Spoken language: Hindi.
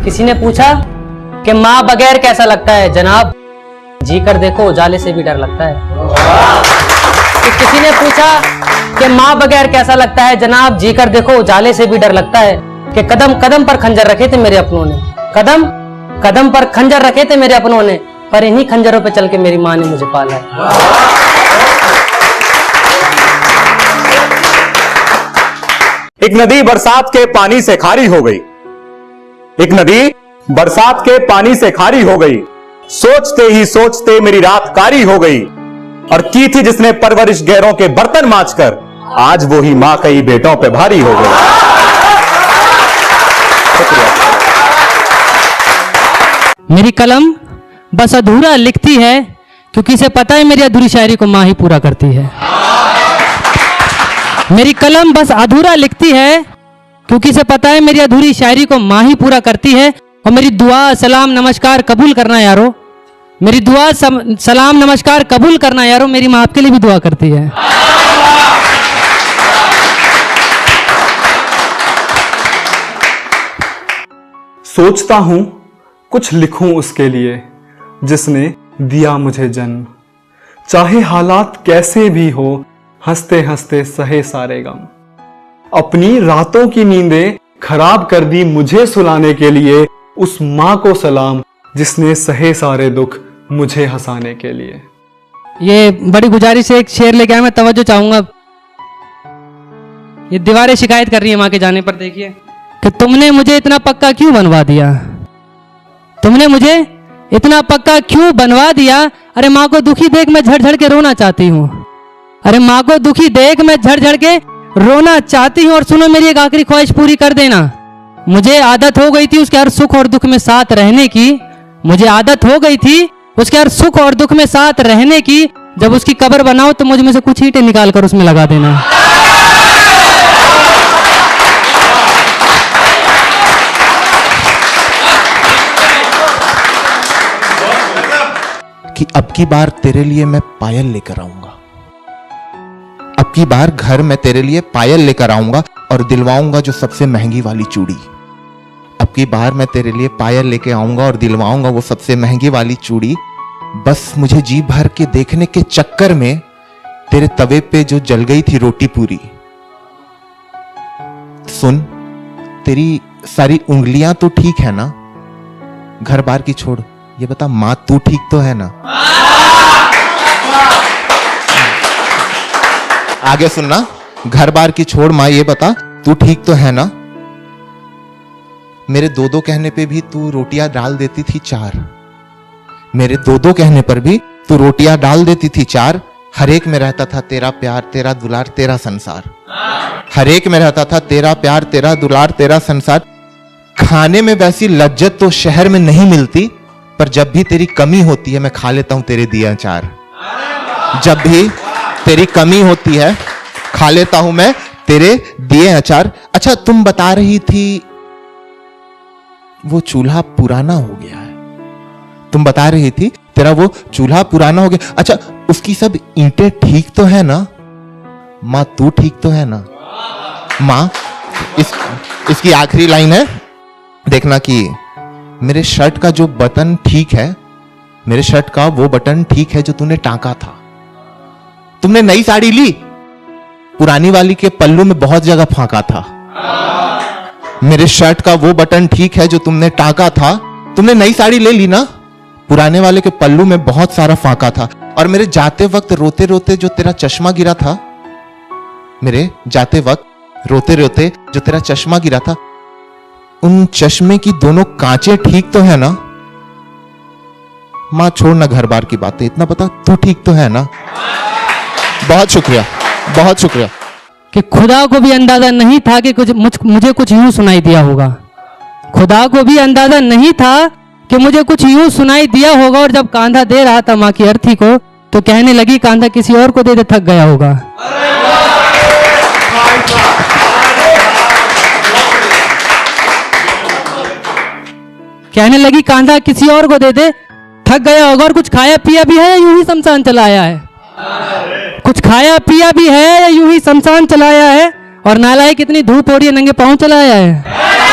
किसी ने पूछा कि माँ बगैर कैसा लगता है जनाब, जी कर देखो उजाले से भी डर लगता है। किसी ने पूछा कि माँ बगैर कैसा लगता है जनाब, जी कर देखो उजाले से भी डर लगता है। कि कदम कदम पर खंजर रखे थे मेरे अपनों ने, कदम कदम पर खंजर रखे थे मेरे अपनों ने, पर इन्हीं खंजरों पे चल के मेरी माँ ने मुझे पाला है। एक नदी बरसात के पानी से खारी हो गई, एक नदी बरसात के पानी से खारी हो गई, सोचते ही सोचते मेरी रात कारी हो गई। और की थी जिसने परवरिश गैरों के बर्तन मांजकर, आज वो ही मां कई बेटों पे भारी हो गई। मेरी कलम बस अधूरा लिखती है, क्योंकि इसे पता है मेरी अधूरी शायरी को मां ही पूरा करती है। मेरी कलम बस अधूरा लिखती है, क्योंकि इसे पता है मेरी अधूरी शायरी को मां ही पूरा करती है। और मेरी दुआ सलाम नमस्कार कबूल करना यारो, मेरी दुआ सलाम नमस्कार कबूल करना यारो, मेरी मां आपके लिए भी दुआ करती है। सोचता हूं कुछ लिखूं उसके लिए जिसने दिया मुझे जन्म, चाहे हालात कैसे भी हो हंसते हंसते सहे सारे गम। अपनी रातों की नींदें खराब कर दी मुझे सुलाने के लिए, उस मां को सलाम जिसने सहे सारे दुख मुझे हंसाने के लिए। ये बड़ी गुजारिश है, एक शेर लेके आया, मैं तवज्जो चाहूंगा। ये दीवारें शिकायत कर रही है मां के जाने पर। देखिए कि तुमने मुझे इतना पक्का क्यों बनवा दिया, तुमने मुझे इतना पक्का क्यों बनवा दिया। अरे माँ को दुखी देख मैं झड़ के रोना चाहती हूँ, अरे माँ को दुखी देख मैं झड़ के रोना चाहती हूँ। और सुनो मेरी एक आखिरी ख्वाहिश पूरी कर देना। मुझे आदत हो गई थी उसके हर सुख और दुख में साथ रहने की, मुझे आदत हो गई थी उसके हर सुख और दुख में साथ रहने की। जब उसकी कब्र बनाओ तो मुझ में से कुछ ईंटें निकाल कर उसमें लगा देना। कि अब की बार तेरे लिए मैं पायल लेकर आऊंगा, अब की बार घर में तेरे लिए पायल लेकर आऊंगा और दिलवाऊंगा जो सबसे महंगी वाली चूड़ी। अब की बार मैं तेरे लिए पायल लेके आऊंगा और दिलवाऊंगा वो सबसे महंगी वाली चूड़ी। बस मुझे जी भर के देखने के चक्कर में तेरे तवे पे जो जल गई थी रोटी पूरी। सुन, तेरी सारी उंगलियां तो ठीक है ना, घर बार की छोड़, ये बता मां तू ठीक तो है ना। आगे सुनना, घर बार की छोड़ मां ये बता तू ठीक तो है ना। मेरे दो कहने पे भी तू रोटियां डाल देती थी चार, मेरे दो कहने पर भी तू रोटियां डाल देती थी चार। हर एक में रहता था तेरा प्यार तेरा दुलार तेरा संसार, हर एक में रहता था तेरा प्यार तेरा दुलार तेरा संसार। खाने में वैसी लज्जत तो शहर में नहीं मिलती, पर जब भी तेरी कमी होती है मैं खा लेता हूं तेरे दिए अचार। जब भी तेरी कमी होती है खा लेता हूं मैं तेरे दिए अचार। अच्छा, तुम बता रही थी वो चूल्हा पुराना हो गया है, तुम बता रही थी तेरा वो चूल्हा पुराना हो गया। अच्छा, उसकी सब ईंटें ठीक तो है ना। मां तू ठीक तो है ना। मां, इसकी आखिरी लाइन है, देखना कि मेरे शर्ट का जो बटन ठीक है, मेरे शर्ट का वो बटन ठीक है जो तूने टांका था। तुमने नई साड़ी ली, पुरानी वाली के पल्लू में बहुत जगह फांका था। मेरे शर्ट का वो बटन ठीक है जो तुमने टांका था। तुमने नई साड़ी ले ली ना, पुराने वाले के पल्लू में बहुत सारा फांका था। और मेरे जाते वक्त रोते रोते जो तेरा चश्मा गिरा था, मेरे जाते वक्त रोते रोते जो तेरा चश्मा गिरा था, उन चश्मे की दोनों कांचें ठीक तो है ना। मां छोड़ ना घर बार की बातें, इतना बता तू ठीक तो है ना। बहुत शुक्रिया, बहुत शुक्रिया। कि खुदा को भी अंदाजा नहीं था कि मुझे कुछ यूं सुनाई दिया होगा, खुदा को भी अंदाजा नहीं था कि मुझे कुछ यूं सुनाई दिया होगा। और जब कांधा दे रहा था मां की अर्थी को, तो कहने लगी कांधा किसी और को दे दे, थक गया होगा। कहने लगी कांधा किसी और को दे दे, थक गया होगा। और कुछ खाया पिया भी है या यूं ही शमशान चला आया है, कुछ खाया पिया भी है या यूं ही शमशान चला आया है। और नालायक कितनी धूप हो रही है, नंगे पांव चला आया है।